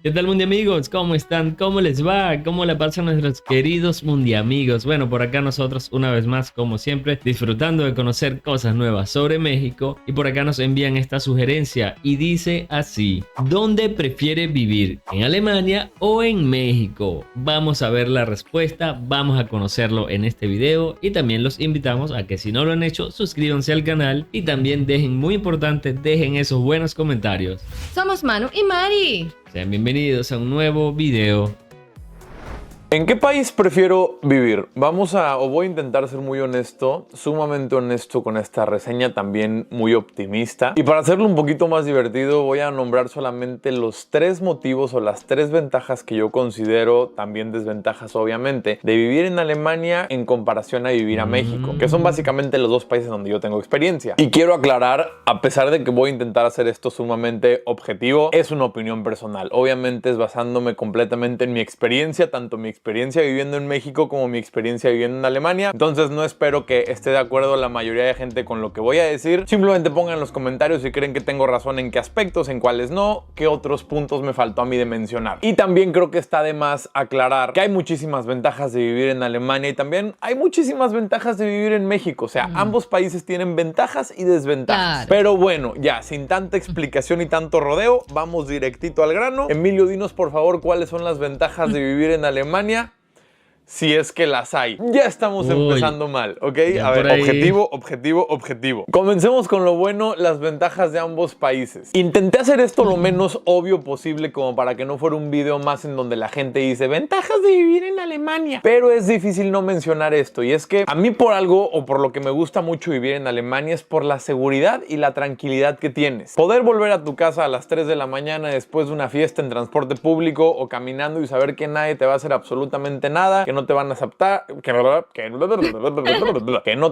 ¿Qué tal, mundiamigos? ¿Cómo están? ¿Cómo les va? ¿Cómo la pasan nuestros queridos mundiamigos? Bueno, por acá nosotros una vez más, como siempre, disfrutando de conocer cosas nuevas sobre México. Y por acá nos envían esta sugerencia y dice así: ¿dónde prefiere vivir? ¿En Alemania o en México? Vamos a ver la respuesta, vamos a conocerlo en este video y también los invitamos a que si no lo han hecho, suscríbanse al canal y también dejen, muy importante, dejen esos buenos comentarios. Somos Manu y Mari. Sean bienvenidos a un nuevo video. ¿En qué país prefiero vivir? Voy a intentar ser muy honesto, sumamente honesto con esta reseña, también muy optimista. Y para hacerlo un poquito más divertido, voy a nombrar solamente los 3 motivos o las 3 ventajas que yo considero, también desventajas obviamente, de vivir en Alemania en comparación a vivir a México, que son básicamente los 2 países donde yo tengo experiencia. Y quiero aclarar, a pesar de que voy a intentar hacer esto sumamente objetivo, es una opinión personal. Obviamente es basándome completamente en mi experiencia, tanto mi experiencia viviendo en México como mi experiencia viviendo en Alemania. Entonces no espero que esté de acuerdo la mayoría de gente con lo que voy a decir. Simplemente pongan en los comentarios si creen que tengo razón, en qué aspectos, en cuáles no, qué otros puntos me faltó a mí de mencionar. Y también creo que está de más aclarar que hay muchísimas ventajas de vivir en Alemania y también hay muchísimas ventajas de vivir en México. O sea, ambos países tienen ventajas y desventajas. Claro. Pero bueno, ya, sin tanta explicación y tanto rodeo, vamos directito al grano. Emilio, dinos por favor cuáles son las ventajas de vivir en Alemania, si es que las hay. Ya estamos empezando mal, ¿ok? A ver, objetivo. Comencemos con lo bueno, las ventajas de ambos países. Intenté hacer esto lo menos obvio posible, como para que no fuera un video más en donde la gente dice ventajas de vivir en Alemania. Pero es difícil no mencionar esto, y es que a mí por algo, o por lo que me gusta mucho vivir en Alemania, es por la seguridad y la tranquilidad que tienes. Poder volver a tu casa a las 3 de la mañana después de una fiesta en transporte público o caminando y saber que nadie te va a hacer absolutamente nada, que no te van a asaltar, que no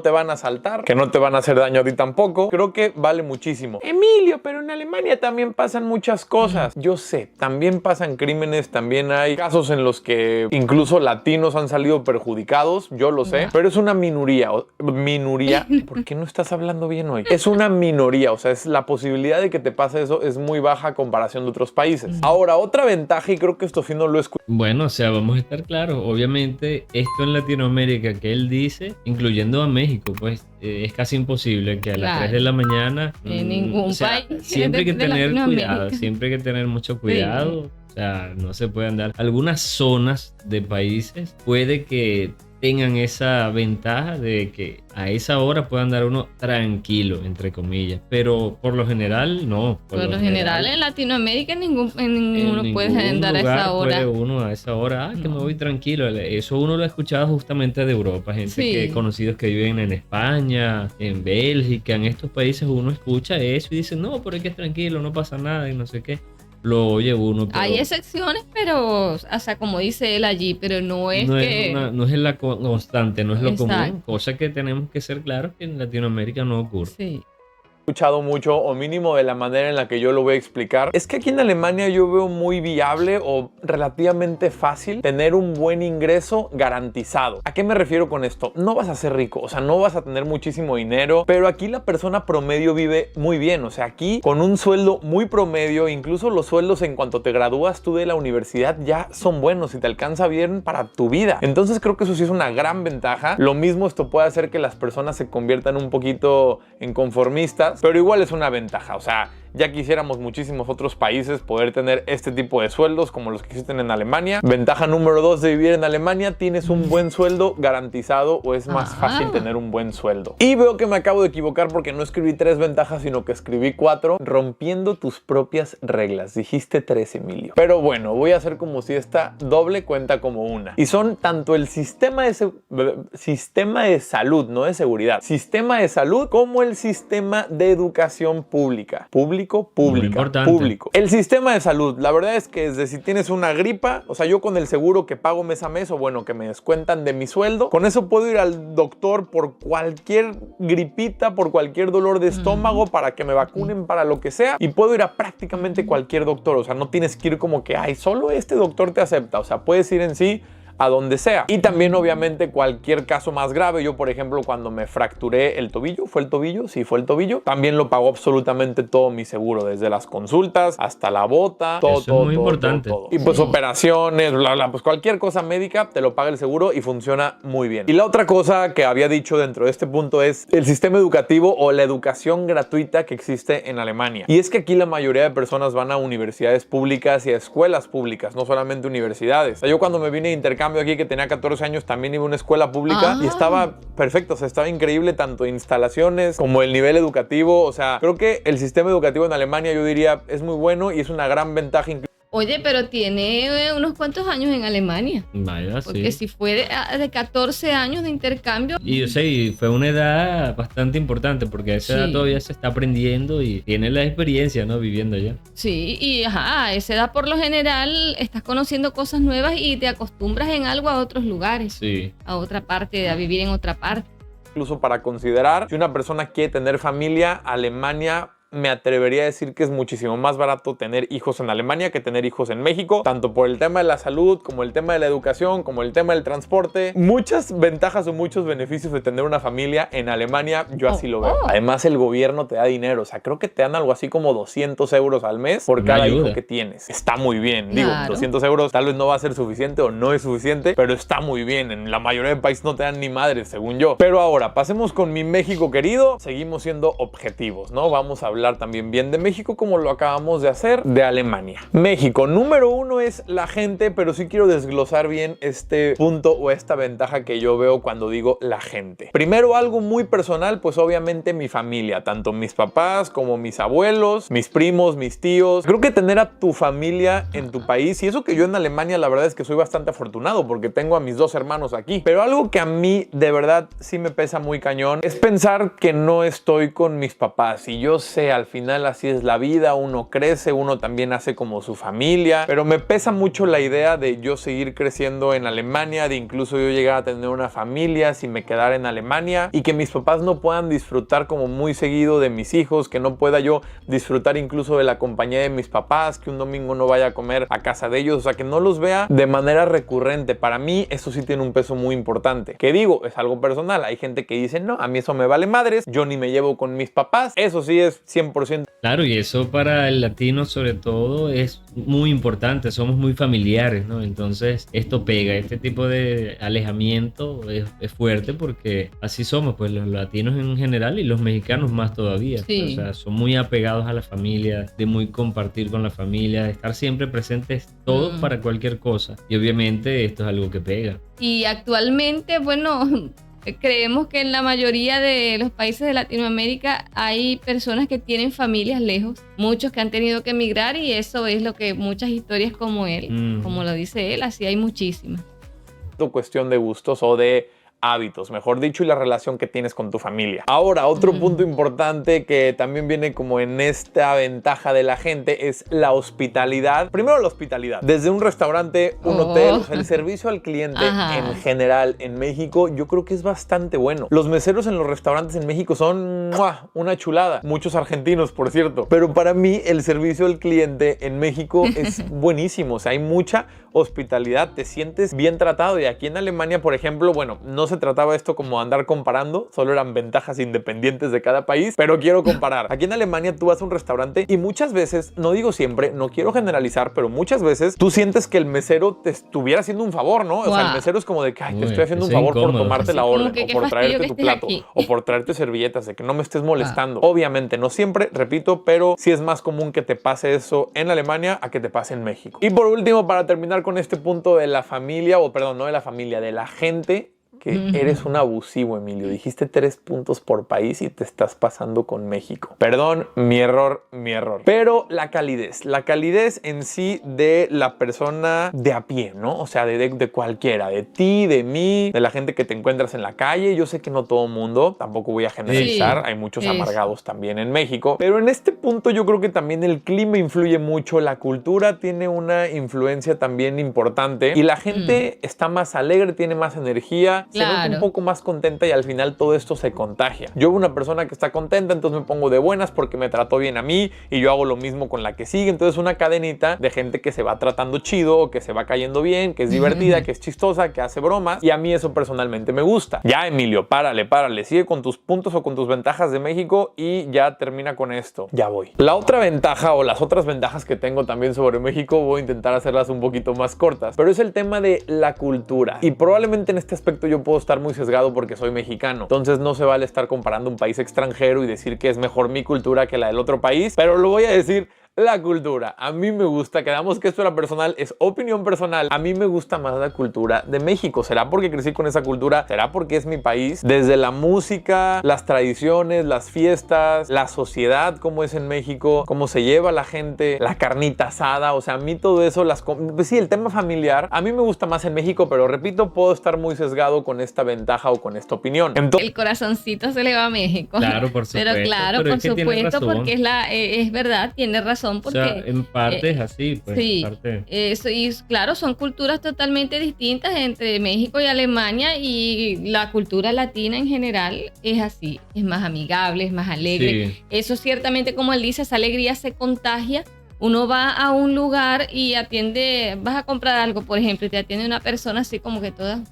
te van a asaltar, que no te van a hacer daño a ti tampoco. Creo que vale muchísimo. Emilio, pero en Alemania también pasan muchas cosas. Yo sé, también pasan crímenes, también hay casos en los que incluso latinos han salido perjudicados, yo lo sé, pero es una minoría. ¿Por qué no estás hablando bien hoy? Es una minoría, o sea, es la posibilidad de que te pase eso es muy baja a comparación de otros países. Ahora, otra ventaja, y creo que esto sí no lo he escuchado. Bueno, o sea, vamos a estar claros, obviamente esto en Latinoamérica que él dice, incluyendo a México, pues es casi imposible que a las 3 de la mañana en ningún país siempre hay que de tener Latinoamérica. cuidado, siempre hay que tener mucho cuidado. Sí. O sea, no se puede andar. Algunas zonas de países puede que tengan esa ventaja de que a esa hora pueda andar uno tranquilo, entre comillas, pero por lo general no. Por lo general en Latinoamérica en ninguno puede andar a esa hora. Puede uno a esa hora, que me voy tranquilo. Eso uno lo ha escuchado justamente de Europa, gente conocidos que viven en España, en Bélgica, en estos países uno escucha eso y dice, no, pero es que es tranquilo, no pasa nada y no sé qué. Lo oye uno. Pero hay excepciones, pero, o sea, como dice él allí, pero no es que... no es la constante, no es lo común. Cosa que tenemos que ser claros que en Latinoamérica no ocurre. Sí. Escuchado mucho, o mínimo de la manera en la que yo lo voy a explicar, es que aquí en Alemania yo veo muy viable o relativamente fácil tener un buen ingreso garantizado. ¿A qué me refiero con esto? No vas a ser rico, o sea, no vas a tener muchísimo dinero, pero aquí la persona promedio vive muy bien. O sea, aquí con un sueldo muy promedio, incluso los sueldos en cuanto te gradúas tú de la universidad ya son buenos y te alcanza bien para tu vida. Entonces creo que eso sí es una gran ventaja. Lo mismo esto puede hacer que las personas se conviertan un poquito en conformistas, pero igual es una ventaja. O sea, ya quisiéramos muchísimos otros países poder tener este tipo de sueldos como los que existen en Alemania. Ventaja número 2 de vivir en Alemania: tienes un buen sueldo garantizado, o es más fácil tener un buen sueldo. Y veo que me acabo de equivocar porque no escribí 3 ventajas, sino que escribí 4. Rompiendo tus propias reglas. Dijiste 3, Emilio. Pero bueno, voy a hacer como si esta doble cuenta como una. Y son tanto el sistema de salud, no de seguridad. Sistema de salud como el sistema de educación pública. Público. El sistema de salud, la verdad es que desde si tienes una gripa, o sea, yo con el seguro que pago mes a mes, o bueno, que me descuentan de mi sueldo, con eso puedo ir al doctor por cualquier gripita, por cualquier dolor de estómago, para que me vacunen, para lo que sea, y puedo ir a prácticamente cualquier doctor. O sea, no tienes que ir como que, ay, solo este doctor te acepta. O sea, puedes ir en sí a donde sea. Y también obviamente cualquier caso más grave, yo por ejemplo cuando me fracturé el tobillo, ¿fue el tobillo? Sí, fue el tobillo. También lo pagó absolutamente todo mi seguro, desde las consultas hasta la bota, todo, Eso es muy importante. todo. Y pues operaciones, bla, bla, pues cualquier cosa médica te lo paga el seguro y funciona muy bien. Y la otra cosa que había dicho dentro de este punto es el sistema educativo o la educación gratuita que existe en Alemania. Y es que aquí la mayoría de personas van a universidades públicas y a escuelas públicas, no solamente universidades. O sea, yo cuando me vine de intercambio aquí, que tenía 14 años, también iba a una escuela pública y estaba perfecto, o sea, estaba increíble tanto instalaciones como el nivel educativo. O sea, creo que el sistema educativo en Alemania, yo diría, es muy bueno y es una gran ventaja. Oye, pero tiene unos cuantos años en Alemania. Vaya, porque si fue de 14 años de intercambio. Y yo sé, y fue una edad bastante importante porque a esa edad todavía se está aprendiendo y tiene la experiencia, ¿no? Viviendo allá. Sí, y a esa edad por lo general estás conociendo cosas nuevas y te acostumbras en algo a otros lugares. Sí. A otra parte, a vivir en otra parte. Incluso para considerar, si una persona quiere tener familia, Alemania, me atrevería a decir que es muchísimo más barato tener hijos en Alemania que tener hijos en México, tanto por el tema de la salud, como el tema de la educación, como el tema del transporte. Muchas ventajas o muchos beneficios de tener una familia en Alemania, yo así lo veo. Además, el gobierno te da dinero, o sea, creo que te dan algo así como 200 euros al mes por cada hijo que tienes. Está muy bien, digo, 200 euros tal vez no va a ser suficiente o no es suficiente, pero está muy bien. En la mayoría de países no te dan ni madres, según yo. Pero ahora, pasemos con mi México querido. Seguimos siendo objetivos, ¿no? Vamos a hablar también bien de México como lo acabamos de hacer de Alemania. México, número uno es la gente, pero sí quiero desglosar bien este punto o esta ventaja que yo veo cuando digo la gente. Primero, algo muy personal, pues obviamente mi familia, tanto mis papás como mis abuelos, mis primos, mis tíos. Creo que tener a tu familia en tu país, y eso que yo en Alemania la verdad es que soy bastante afortunado porque tengo a mis dos hermanos aquí, pero algo que a mí de verdad sí me pesa muy cañón es pensar que no estoy con mis papás. Y yo sé, al final así es la vida, uno crece, uno también hace como su familia, pero me pesa mucho la idea de yo seguir creciendo en Alemania, de incluso yo llegar a tener una familia si me quedara en Alemania y que mis papás no puedan disfrutar como muy seguido de mis hijos, que no pueda yo disfrutar incluso de la compañía de mis papás, que un domingo no vaya a comer a casa de ellos, o sea, que no los vea de manera recurrente. Para mí eso sí tiene un peso muy importante, que digo, es algo personal. Hay gente que dice, no, a mí eso me vale madres, yo ni me llevo con mis papás. Eso sí es 100%. Claro, y eso para el latino sobre todo es muy importante, somos muy familiares, ¿no? Entonces esto pega, este tipo de alejamiento es fuerte porque así somos, pues los latinos en general y los mexicanos más todavía. Sí. O sea, son muy apegados a la familia, de muy compartir con la familia, de estar siempre presentes todos para cualquier cosa. Y obviamente esto es algo que pega. Y actualmente, bueno, creemos que en la mayoría de los países de Latinoamérica hay personas que tienen familias lejos, muchos que han tenido que emigrar, y eso es lo que muchas historias como él, como lo dice él, así hay muchísimas. Cuestión de gustos o de hábitos, mejor dicho, y la relación que tienes con tu familia. Ahora, otro punto importante que también viene como en esta ventaja de la gente es la hospitalidad. Primero, la hospitalidad. Desde un restaurante, un hotel, o sea, el servicio al cliente en general en México, yo creo que es bastante bueno. Los meseros en los restaurantes en México son una chulada. Muchos argentinos, por cierto. Pero para mí, el servicio al cliente en México es buenísimo. O sea, hay mucha hospitalidad, te sientes bien tratado. Y aquí en Alemania, por ejemplo, bueno, no se trataba esto como andar comparando, solo eran ventajas independientes de cada país, pero quiero comparar. Aquí en Alemania tú vas a un restaurante y muchas veces, no digo siempre, no quiero generalizar, pero muchas veces tú sientes que el mesero te estuviera haciendo un favor, ¿no? O sea, el mesero es como de que, ay, te estoy haciendo un favor por tomarte la orden, o por traerte tu plato, o por traerte servilletas, de que no me estés molestando. Obviamente, no siempre, repito, pero sí es más común que te pase eso en Alemania a que te pase en México. Y por último, para terminar con este punto de la familia, o perdón, no de la familia, de la gente, que eres un abusivo, Emilio. Dijiste 3 puntos por país y te estás pasando con México. Perdón, mi error. Pero la calidez en sí de la persona de a pie, ¿no? O sea, de cualquiera, de ti, de mí, de la gente que te encuentras en la calle. Yo sé que no todo mundo, tampoco voy a generalizar, hay muchos amargados también en México, pero en este punto yo creo que también el clima influye mucho, la cultura tiene una influencia también importante y la gente está más alegre, tiene más energía. se nota un poco más contenta y al final todo esto se contagia. Yo veo una persona que está contenta, entonces me pongo de buenas porque me trató bien a mí y yo hago lo mismo con la que sigue. Entonces una cadenita de gente que se va tratando chido, que se va cayendo bien, que es divertida, que es chistosa, que hace bromas, y a mí eso personalmente me gusta. Ya, Emilio, párale, sigue con tus puntos o con tus ventajas de México y ya termina con esto. Ya voy. La otra ventaja o las otras ventajas que tengo también sobre México, voy a intentar hacerlas un poquito más cortas, pero es el tema de la cultura. Y probablemente en este aspecto yo puedo estar muy sesgado porque soy mexicano. Entonces no se vale estar comparando un país extranjero y decir que es mejor mi cultura que la del otro país, pero lo voy a decir. La cultura, a mí me gusta, quedamos que esto era personal, es opinión personal, a mí me gusta más la cultura de México. ¿Será porque crecí con esa cultura? ¿Será porque es mi país? Desde la música, las tradiciones, las fiestas, la sociedad, cómo es en México, cómo se lleva la gente, la carnita asada, o sea, a mí todo eso, pues sí, el tema familiar, a mí me gusta más en México, pero repito, puedo estar muy sesgado con esta ventaja o con esta opinión. Entonces, el corazoncito se le va a México. Claro, por supuesto. Pero claro, por supuesto, porque es verdad, tiene razón. Porque, o sea, en parte es así, pues. Sí, parte. Eso, y claro, son culturas totalmente distintas entre México y Alemania, y la cultura latina en general es así, es más amigable, es más alegre. Sí. Eso ciertamente, como él dice, esa alegría se contagia. Uno va a un lugar y vas a comprar algo, por ejemplo, y te atiende una persona así como que toda...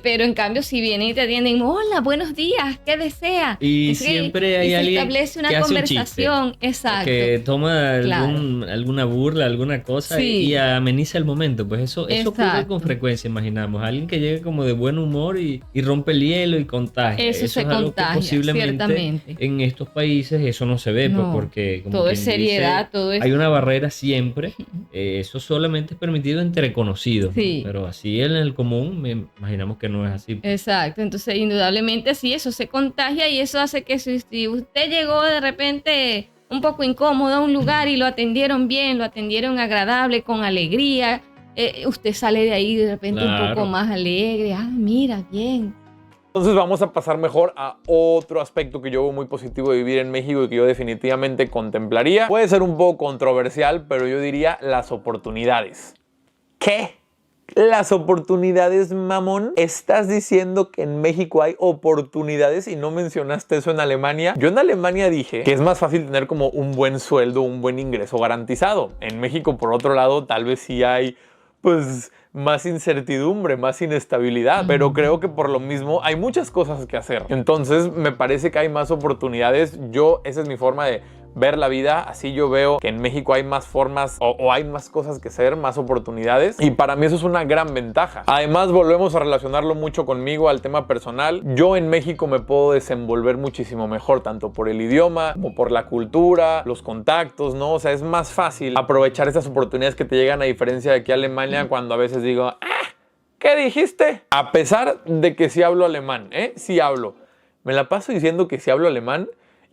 Pero en cambio, si vienen y te atienden, hola, buenos días, ¿qué desea? Y siempre hay alguien se establece una que hace conversación, un chiste, exacto. que toma Claro. alguna burla, alguna cosa, Sí. y ameniza el momento. Pues eso ocurre Exacto. con frecuencia, imaginamos. Alguien que llegue como de buen humor y rompe el hielo y contagia. Eso se es algo contagia, que posiblemente ciertamente. en estos países eso no se ve, No, pues porque como todo es quien dice, seriedad, todo es... hay una barrera siempre. Eso solamente es permitido entre conocidos, ¿no? Sí. Pero así en el común, me imaginamos que no es así. Exacto, entonces indudablemente sí, eso se contagia, y eso hace que si usted llegó de repente un poco incómodo a un lugar y lo atendieron bien, lo atendieron agradable, con alegría, usted sale de ahí de repente un Claro. poco más alegre, mira, bien. Entonces vamos a pasar mejor a otro aspecto que yo veo muy positivo de vivir en México y que yo definitivamente contemplaría. Puede ser un poco controversial, pero yo diría las oportunidades. ¿Qué? Las oportunidades, mamón. ¿Estás diciendo que en México hay oportunidades y no mencionaste eso en Alemania? Yo en Alemania dije que es más fácil tener como un buen sueldo, un buen ingreso garantizado. En México, por otro lado, tal vez sí hay, pues, más incertidumbre, más inestabilidad, pero creo que por lo mismo hay muchas cosas que hacer. Entonces me parece que hay más oportunidades. Esa es mi forma de ver la vida. Así yo veo que en México hay más formas o hay más cosas que hacer, más oportunidades, y para mí eso es una gran ventaja. Además, volvemos a relacionarlo mucho conmigo, al tema personal. Yo en México me puedo desenvolver muchísimo mejor, tanto por el idioma como por la cultura, los contactos, ¿no? O sea, es más fácil aprovechar esas oportunidades que te llegan, a diferencia de aquí a Alemania, cuando a veces digo, ¿qué dijiste? A pesar de que sí hablo alemán, sí hablo. Me la paso diciendo que sí hablo alemán,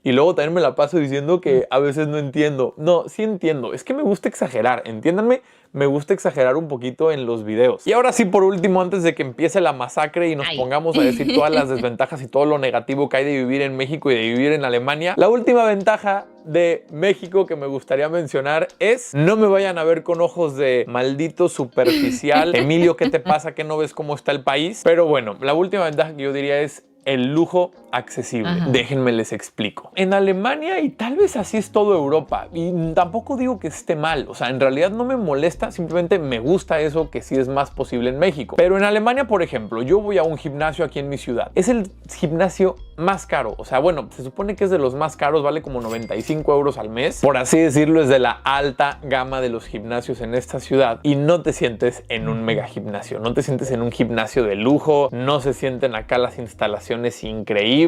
y luego también me la paso diciendo que a veces no entiendo. No, sí entiendo. Es que me gusta exagerar, entiéndanme. Me gusta exagerar un poquito en los videos. Y ahora sí, por último, antes de que empiece la masacre y nos pongamos a decir todas las desventajas y todo lo negativo que hay de vivir en México y de vivir en Alemania, la última ventaja de México que me gustaría mencionar es: no me vayan a ver con ojos de maldito superficial. Emilio, ¿qué te pasa? ¿Que no ves cómo está el país? Pero bueno, la última ventaja que yo diría es el lujo accesible. Ajá. Déjenme les explico. En Alemania, y tal vez así es toda Europa, y tampoco digo que esté mal, o sea, en realidad no me molesta, simplemente me gusta eso, que sí es más posible en México. Pero en Alemania, por ejemplo, yo voy a un gimnasio aquí en mi ciudad. Es el gimnasio más caro, o sea, bueno, se supone que es de los más caros, vale como 95 euros al mes, por así decirlo. Es de la alta gama de los gimnasios en esta ciudad, y no te sientes en un mega gimnasio, no te sientes en un gimnasio de lujo, no se sienten acá las instalaciones increíbles.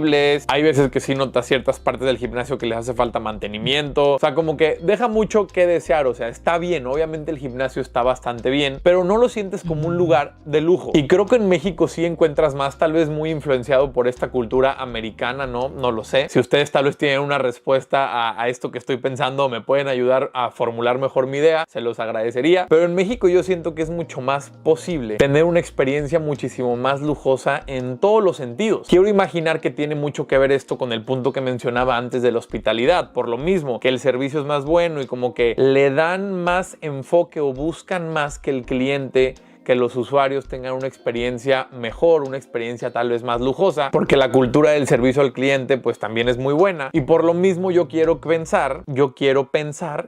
Hay veces que sí notas ciertas partes del gimnasio que les hace falta mantenimiento, o sea, como que deja mucho que desear. O sea, está bien, obviamente el gimnasio está bastante bien, pero no lo sientes como un lugar de lujo. Y creo que en México sí encuentras más, tal vez muy influenciado por esta cultura americana, ¿no? No lo sé. Si ustedes tal vez tienen una respuesta a esto que estoy pensando, me pueden ayudar a formular mejor mi idea, se los agradecería. Pero en México yo siento que es mucho más posible tener una experiencia muchísimo más lujosa en todos los sentidos. Quiero imaginar que tiene mucho que ver esto con el punto que mencionaba antes de la hospitalidad, por lo mismo que el servicio es más bueno y como que le dan más enfoque o buscan más que el cliente que los usuarios tengan una experiencia mejor, una experiencia tal vez más lujosa, porque la cultura del servicio al cliente pues también es muy buena, y por lo mismo yo quiero pensar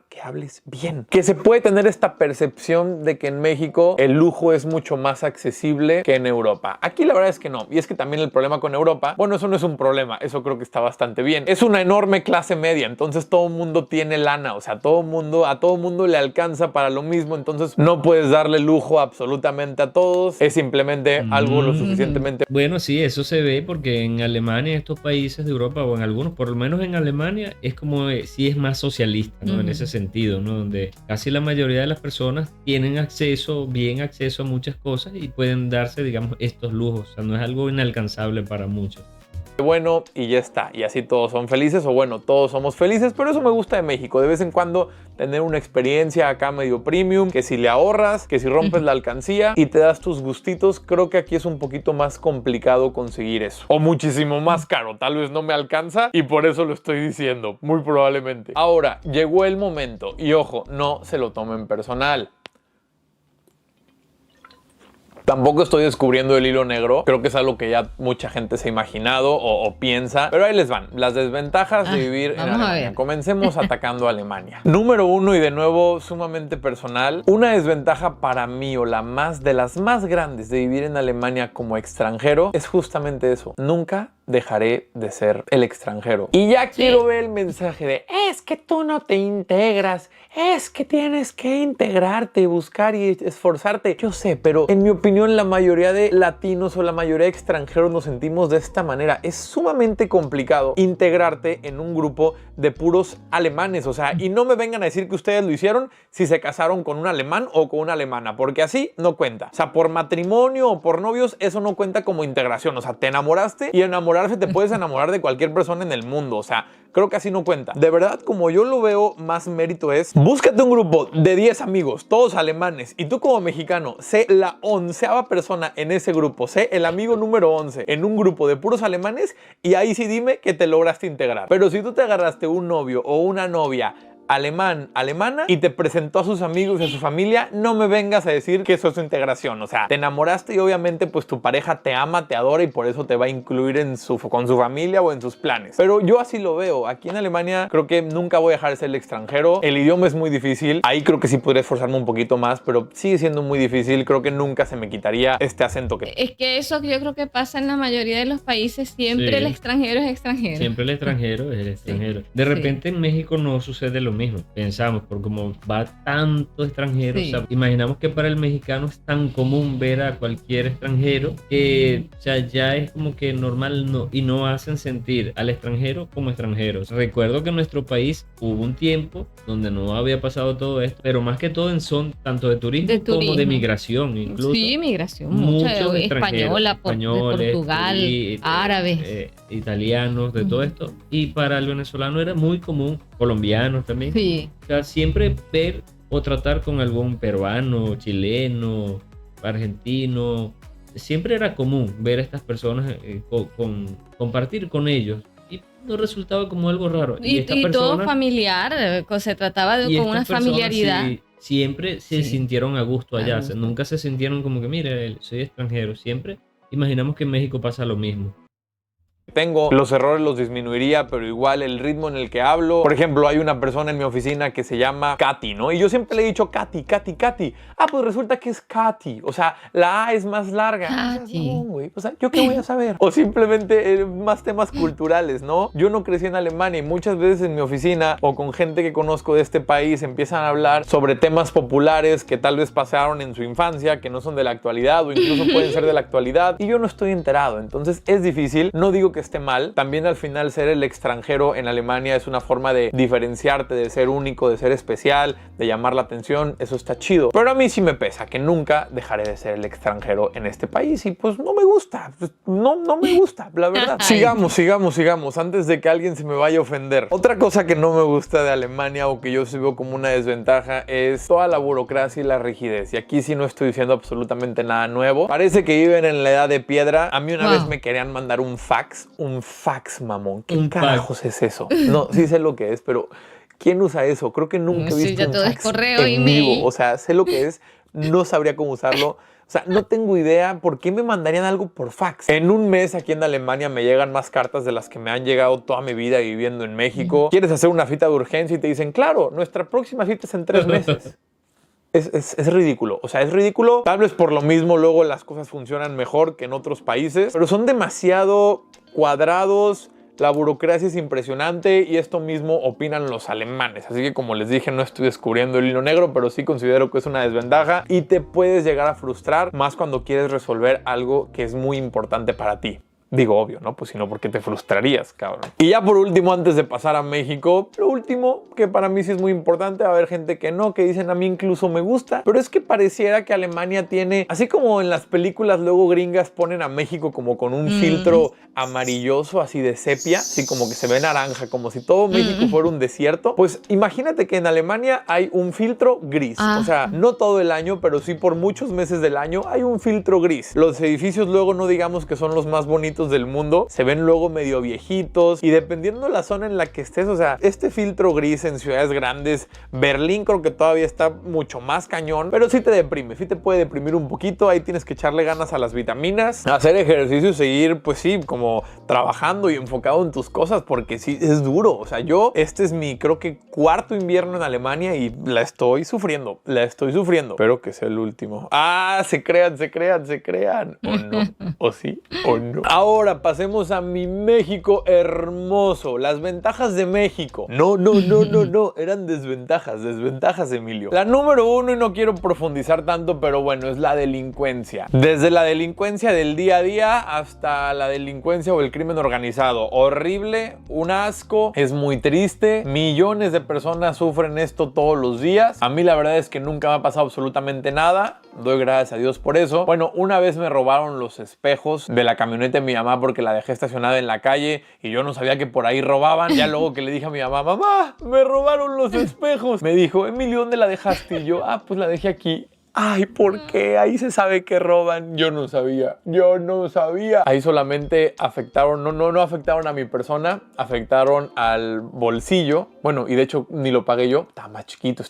que hables bien, que se puede tener esta percepción de que en México el lujo es mucho más accesible que en Europa. Aquí la verdad es que no, y es que también el problema con Europa, bueno, eso no es un problema, eso creo que está bastante bien, es una enorme clase media, entonces todo el mundo tiene lana, o sea, a todo mundo le alcanza para lo mismo, entonces no puedes darle lujo absolutamente a todos, es simplemente algo lo suficientemente... Bueno, sí, eso se ve porque en Alemania, en estos países de Europa, o en algunos, por lo menos en Alemania, es como sí es más socialista, ¿no? En ese sentido, ¿no? Donde casi la mayoría de las personas tienen bien acceso a muchas cosas y pueden darse, digamos, estos lujos. O sea, no es algo inalcanzable para muchos. Bueno, y ya está, y así todos son felices, o bueno, todos somos felices, pero eso me gusta de México, de vez en cuando tener una experiencia acá medio premium, que si le ahorras, que si rompes la alcancía y te das tus gustitos, creo que aquí es un poquito más complicado conseguir eso, o muchísimo más caro, tal vez no me alcanza y por eso lo estoy diciendo, muy probablemente. Ahora, llegó el momento, y ojo, no se lo tomen personal. Tampoco estoy descubriendo el hilo negro, creo que es algo que ya mucha gente se ha imaginado o piensa, pero ahí les van, las desventajas de vivir en Alemania. Comencemos atacando a Alemania. Número 1, y de nuevo sumamente personal, una desventaja para mí, o de las más grandes de vivir en Alemania como extranjero, es justamente eso: nunca dejaré de ser el extranjero. Y ya quiero ver el mensaje de es que tú no te integras, es que tienes que integrarte, buscar y esforzarte. Yo sé, pero en mi opinión la mayoría de latinos o la mayoría de extranjeros nos sentimos de esta manera. Es sumamente complicado integrarte en un grupo de puros alemanes, o sea, y no me vengan a decir que ustedes lo hicieron si se casaron con un alemán o con una alemana, porque así no cuenta. O sea, por matrimonio o por novios, eso no cuenta como integración. O sea, te enamoraste, y enamorarse te puedes enamorar de cualquier persona en el mundo. O sea, creo que así no cuenta. De verdad, como yo lo veo, más mérito es: búscate un grupo de 10 amigos, todos alemanes, y tú como mexicano, sé la 11ª persona en ese grupo, sé el amigo número 11 en un grupo de puros alemanes, y ahí sí dime que te lograste integrar. Pero si tú te agarraste un novio o una novia alemana y te presentó a sus amigos y a su familia, no me vengas a decir que eso es integración. O sea, te enamoraste y obviamente pues tu pareja te ama, te adora, y por eso te va a incluir con su familia o en sus planes. Pero yo así lo veo. Aquí en Alemania creo que nunca voy a dejar de ser el extranjero. El idioma es muy difícil. Ahí creo que sí podría esforzarme un poquito más, pero sigue siendo muy difícil. Creo que nunca se me quitaría este acento que... Es que eso yo creo que pasa en la mayoría de los países. Siempre el extranjero es extranjero. Siempre el extranjero es el extranjero. De repente en México no sucede lo mismo, pensamos, por como va tanto extranjero, o sea, imaginamos que para el mexicano es tan común ver a cualquier extranjero que, o sea, ya es como que normal, y no hacen sentir al extranjero como extranjeros. Recuerdo que en nuestro país hubo un tiempo donde no había pasado todo esto, pero más que todo en son tanto de turismo, como de migración, incluso. Sí, migración, muchos española, españoles, de Portugal, árabes, italianos, de todo esto. Y para el venezolano era muy común, colombianos también. Sí. O sea, siempre ver o tratar con algún peruano, chileno, argentino. Siempre era común ver a estas personas, compartir con ellos. Y no resultaba como algo raro. Y todo familiar, se trataba con una familiaridad. Sí, siempre se sintieron a gusto allá. O sea, nunca se sintieron como que, mire, soy extranjero. Siempre imaginamos que en México pasa lo mismo. Tengo, los errores los disminuiría, pero igual el ritmo en el que hablo. Por ejemplo, hay una persona en mi oficina que se llama Katy, ¿no? Y yo siempre le he dicho Katy, Katy, Katy. Ah, pues resulta que es Katy. O sea, la A es más larga. Katy. No, güey. O sea, ¿yo qué voy a saber? O simplemente más temas culturales, ¿no? Yo no crecí en Alemania, y muchas veces en mi oficina o con gente que conozco de este país empiezan a hablar sobre temas populares que tal vez pasaron en su infancia, que no son de la actualidad o incluso pueden ser de la actualidad, y yo no estoy enterado. Entonces es difícil. No digo que esté mal. También al final ser el extranjero en Alemania es una forma de diferenciarte, de ser único, de ser especial, de llamar la atención. Eso está chido. Pero a mí sí me pesa que nunca dejaré de ser el extranjero en este país, y pues no me gusta. No me gusta, la verdad. Sigamos antes de que alguien se me vaya a ofender. Otra cosa que no me gusta de Alemania, o que yo sí veo como una desventaja, es toda la burocracia y la rigidez. Y aquí sí no estoy diciendo absolutamente nada nuevo. Parece que viven en la edad de piedra. A mí una vez me querían mandar un fax, mamón. ¿Qué carajos es eso? No, sí sé lo que es, pero ¿quién usa eso? Creo que nunca he visto un fax en vivo. O sea, sé lo que es, no sabría cómo usarlo. O sea, no tengo idea por qué me mandarían algo por fax. En un mes aquí en Alemania me llegan más cartas de las que me han llegado toda mi vida viviendo en México. ¿Quieres hacer una cita de urgencia? Y te dicen, claro, nuestra próxima cita es en 3 meses. Es ridículo, o sea, es ridículo. Tal vez por lo mismo luego las cosas funcionan mejor que en otros países, pero son demasiado cuadrados. La burocracia es impresionante y esto mismo opinan los alemanes. Así que como les dije, no estoy descubriendo el hilo negro, pero sí considero que es una desventaja y te puedes llegar a frustrar más cuando quieres resolver algo que es muy importante para ti. Digo, obvio, ¿no? Pues si no, ¿por qué te frustrarías, cabrón? Y ya por último, antes de pasar a México, lo último que para mí sí es muy importante, va a haber gente que no, que dicen a mí incluso me gusta, pero es que pareciera que Alemania tiene, así como en las películas luego gringas ponen a México como con un filtro amarilloso, así de sepia, así como que se ve naranja, como si todo México fuera un desierto, pues imagínate que en Alemania hay un filtro gris, o sea, no todo el año, pero sí por muchos meses del año hay un filtro gris. Los edificios luego no digamos que son los más bonitos del mundo, se ven luego medio viejitos y dependiendo la zona en la que estés, o sea, este filtro gris en ciudades grandes, Berlín creo que todavía está mucho más cañón, pero sí te deprime, sí te puede deprimir un poquito, ahí tienes que echarle ganas a las vitaminas, hacer ejercicio y seguir, pues sí, como trabajando y enfocado en tus cosas, porque sí, es duro, o sea, este es mi, creo que 4º invierno en Alemania y la estoy sufriendo, espero que sea el último. Se crean, o no, o sí, o no. Ahora pasemos a mi México hermoso. Las ventajas de México. No, eran desventajas, Emilio. La número 1, y no quiero profundizar tanto, pero bueno, es la delincuencia. Desde la delincuencia del día a día hasta la delincuencia o el crimen organizado. Horrible, un asco, es muy triste. Millones de personas sufren esto todos los días. A mí la verdad es que nunca me ha pasado absolutamente nada. Doy gracias a Dios por eso. Bueno, una vez me robaron los espejos de la camioneta de mi mamá porque la dejé estacionada en la calle y yo no sabía que por ahí robaban. Ya luego que le dije a mi mamá, mamá, me robaron los espejos. Me dijo, Emilio, ¿dónde la dejaste? Y yo, pues la dejé aquí. Ay, ¿por qué? Ahí se sabe que roban. Yo no sabía. Ahí solamente afectaron, no afectaron a mi persona, afectaron al bolsillo. Bueno, y de hecho ni lo pagué yo. Estaba más chiquito.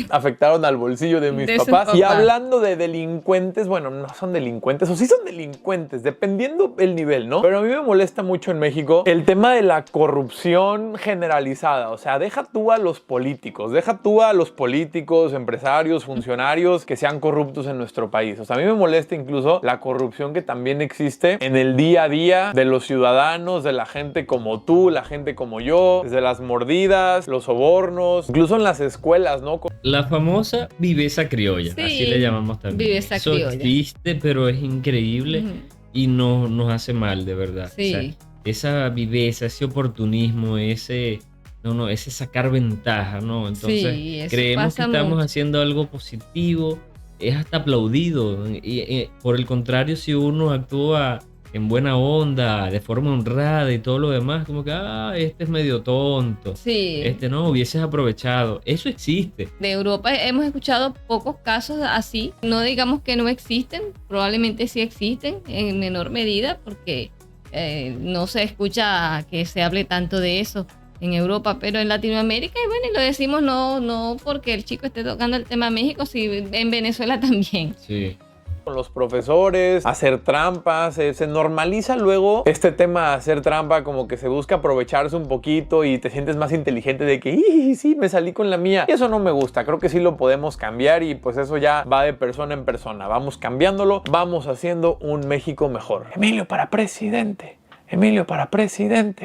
Afectaron al bolsillo de mis papás. Y hablando de delincuentes, bueno, no son delincuentes, o sí son delincuentes, dependiendo el nivel, ¿no? Pero a mí me molesta mucho en México el tema de la corrupción generalizada. O sea, deja tú a los políticos, empresarios, funcionarios que sean corruptos en nuestro país. O sea, a mí me molesta incluso la corrupción que también existe en el día a día de los ciudadanos, de la gente como tú, la gente como yo, desde las mordidas, los sobornos, incluso en las escuelas, ¿no? La famosa viveza criolla, sí, así le llamamos también. Viveza Eso criolla existe, pero es increíble y nos hace mal, de verdad. Sí. O sea, esa viveza, ese oportunismo, ese sacar ventaja, ¿no? Entonces sí, creemos que estamos haciendo algo positivo, es hasta aplaudido. Y por el contrario, si uno actúa en buena onda, de forma honrada y todo lo demás, como que, este es medio tonto. Sí. No, hubieses aprovechado. Eso existe. De Europa hemos escuchado pocos casos así. No digamos que no existen, probablemente sí existen en menor medida, porque no se escucha que se hable tanto de eso en Europa, pero en Latinoamérica, y bueno, y lo decimos no porque el chico esté tocando el tema México, sí, en Venezuela también. Sí. Con los profesores, hacer trampas, se normaliza luego este tema de hacer trampa, como que se busca aprovecharse un poquito y te sientes más inteligente de que sí, me salí con la mía. Y eso no me gusta, creo que sí lo podemos cambiar y pues eso ya va de persona en persona. Vamos cambiándolo, vamos haciendo un México mejor. Emilio para presidente.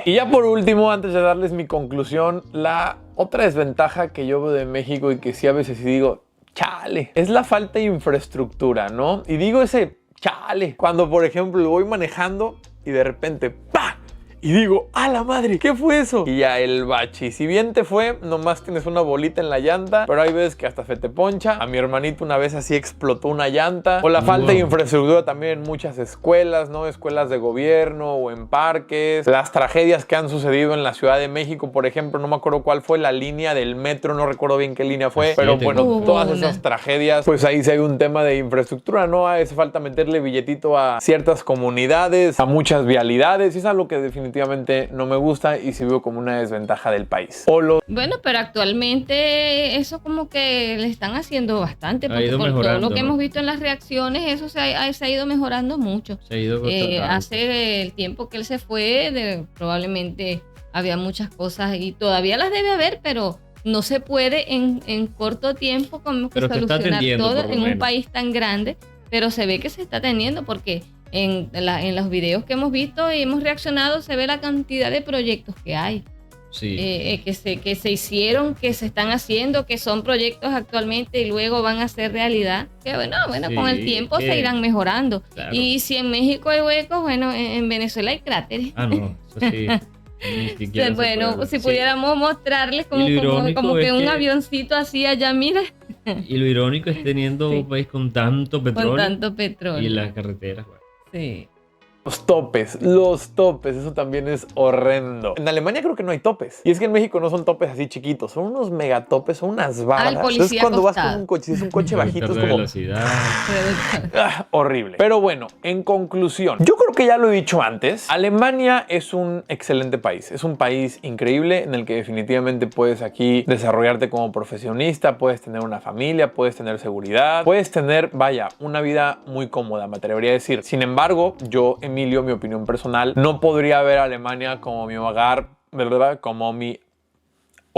Y ya por último, antes de darles mi conclusión, la otra desventaja que yo veo de México y que sí a veces digo, chale, es la falta de infraestructura, ¿no? Y digo ese chale cuando, por ejemplo, voy manejando y de repente ¡pah! Y digo, ¡a la madre! ¿Qué fue eso? Y ya el bache. Si bien te fue, nomás tienes una bolita en la llanta, pero hay veces que hasta se te poncha. A mi hermanito una vez así explotó una llanta. O la falta de infraestructura también en muchas escuelas, ¿no? Escuelas de gobierno o en parques. Las tragedias que han sucedido en la Ciudad de México, por ejemplo, no me acuerdo cuál fue la línea del metro, no recuerdo bien qué línea fue, pero bueno, todas esas tragedias, pues ahí sí hay un tema de infraestructura, ¿no? Hace falta meterle billetito a ciertas comunidades, a muchas vialidades, y es algo que definitivamente definitivamente no me gusta y sí veo como una desventaja del país. Bueno, pero actualmente eso como que le están haciendo bastante, porque ido por todo mejorando, lo que ¿no? hemos visto en las reacciones, eso se ha ido mejorando mucho. Se ha ido controlando. Hace el tiempo que él se fue, probablemente había muchas cosas y todavía las debe haber, pero no se puede en corto tiempo como que Pero se está solucionar atendiendo, todo por lo en un menos. país tan grande, pero se ve que se está atendiendo porque en los videos que hemos visto y hemos reaccionado se ve la cantidad de proyectos que hay. Sí. Que se hicieron, que se están haciendo, que son proyectos actualmente y luego van a ser realidad. Que bueno, Sí, con el tiempo se irán mejorando. Claro. Y si en México hay huecos, bueno, en Venezuela hay cráteres. Ah, no, eso sí. Ni siquiera se Bueno, puede. si Sí. pudiéramos mostrarles como, Y lo irónico como que es un que- avioncito así allá, mira, Y lo irónico es teniendo Sí. un país con tanto petróleo con tanto petróleo. y las carreteras. Bueno. Sí. Los topes, eso también es horrendo. En Alemania creo que no hay topes. Y es que en México no son topes así chiquitos, son unos megatopes, son unas bardas. el policía Entonces cuando vas acostado. con un coche, si es un coche bajito, es Reductor de como velocidad. horrible. Pero bueno, en conclusión, yo creo que ya lo he dicho antes, Alemania es un excelente país. Es un país increíble en el que definitivamente puedes aquí desarrollarte como profesionista, puedes tener una familia, puedes tener seguridad, puedes tener, vaya, una vida muy cómoda, me atrevería a decir. Sin embargo, yo, Emilio, mi opinión personal, no podría ver a Alemania como mi hogar, ¿verdad? Como mi...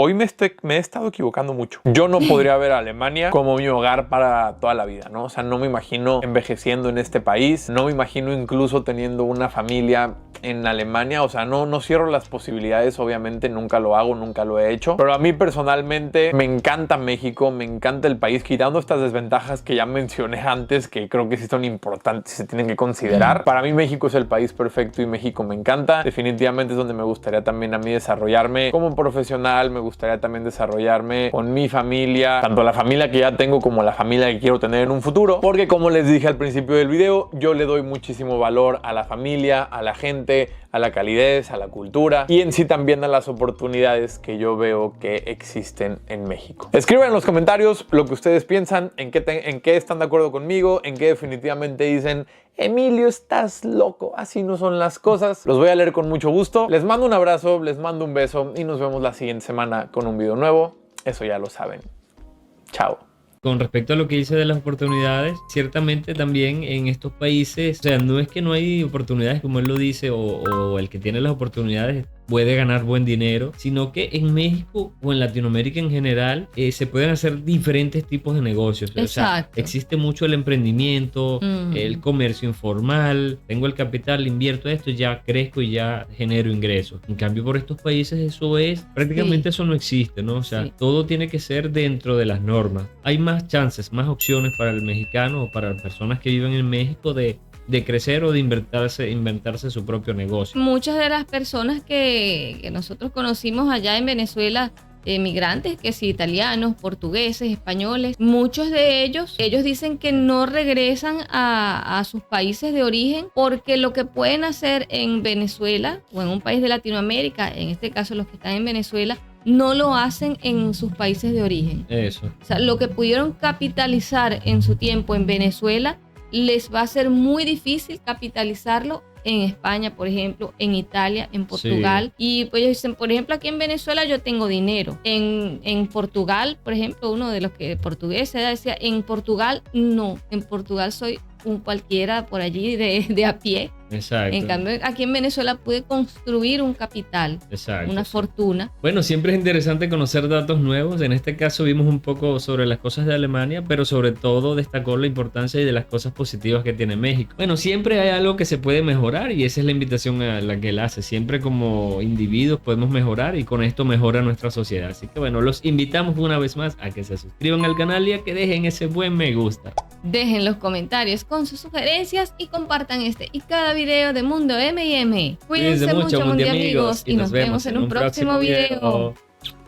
Hoy me he estado equivocando mucho. Yo no podría ver a Alemania como mi hogar para toda la vida, ¿no? O sea, no me imagino envejeciendo en este país. No me imagino incluso teniendo una familia en Alemania. O sea, no cierro las posibilidades, obviamente. Nunca lo hago, nunca lo he hecho. Pero a mí personalmente me encanta México, me encanta el país. Quitando estas desventajas que ya mencioné antes, que creo que sí son importantes y se tienen que considerar. Para mí México es el país perfecto y México me encanta. Definitivamente es donde me gustaría también a mí desarrollarme como profesional. Me gustaría también desarrollarme con mi familia, tanto la familia que ya tengo como la familia que quiero tener en un futuro, porque como les dije al principio del video, yo le doy muchísimo valor a la familia, a la gente, a la calidez, a la cultura y en sí también a las oportunidades que yo veo que existen en México. Escriban en los comentarios lo que ustedes piensan, en qué están de acuerdo conmigo, en qué definitivamente dicen: Emilio, estás loco, así no son las cosas. Los voy a leer con mucho gusto. Les mando un abrazo, les mando un beso y nos vemos la siguiente semana con un video nuevo. Eso ya lo saben. Chao. Con respecto a lo que dice de las oportunidades, ciertamente también en estos países, o sea, no es que no hay oportunidades como él lo dice, o el que tiene las oportunidades puede ganar buen dinero, sino que en México o en Latinoamérica en general se pueden hacer diferentes tipos de negocios. O sea, Exacto. existe mucho el emprendimiento, el comercio informal, tengo el capital, invierto esto, ya crezco y ya genero ingresos. En cambio, por estos países eso es, prácticamente eso no existe, ¿no? O sea, todo tiene que ser dentro de las normas. Hay más chances, más opciones para el mexicano o para personas que viven en México de crecer o de inventarse su propio negocio. Muchas de las personas que nosotros conocimos allá en Venezuela, migrantes, que sí, italianos, portugueses, españoles, muchos de ellos dicen que no regresan a sus países de origen porque lo que pueden hacer en Venezuela o en un país de Latinoamérica, en este caso los que están en Venezuela, no lo hacen en sus países de origen. Eso. O sea, lo que pudieron capitalizar en su tiempo en Venezuela, les va a ser muy difícil capitalizarlo en España, por ejemplo, en Italia, en Portugal. Y pues ellos dicen, por ejemplo, aquí en Venezuela yo tengo dinero. En Portugal, por ejemplo, uno de los que portugueses decía, en Portugal no, en Portugal soy un cualquiera por allí de a pie. Exacto. En cambio, aquí en Venezuela pude construir un capital, Exacto, una fortuna. Bueno, siempre es interesante conocer datos nuevos. En este caso vimos un poco sobre las cosas de Alemania, pero sobre todo destacó la importancia de las cosas positivas que tiene México. Bueno, siempre hay algo que se puede mejorar y esa es la invitación a la que él hace. Siempre como individuos podemos mejorar y con esto mejora nuestra sociedad. Así que bueno, los invitamos una vez más a que se suscriban al canal y a que dejen ese buen me gusta. Dejen los comentarios con sus sugerencias y compartan este y cada video de Mundo M&M. Cuídense mucho, Mundi amigos, y nos vemos en un próximo video.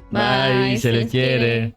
Bye, se les quiere.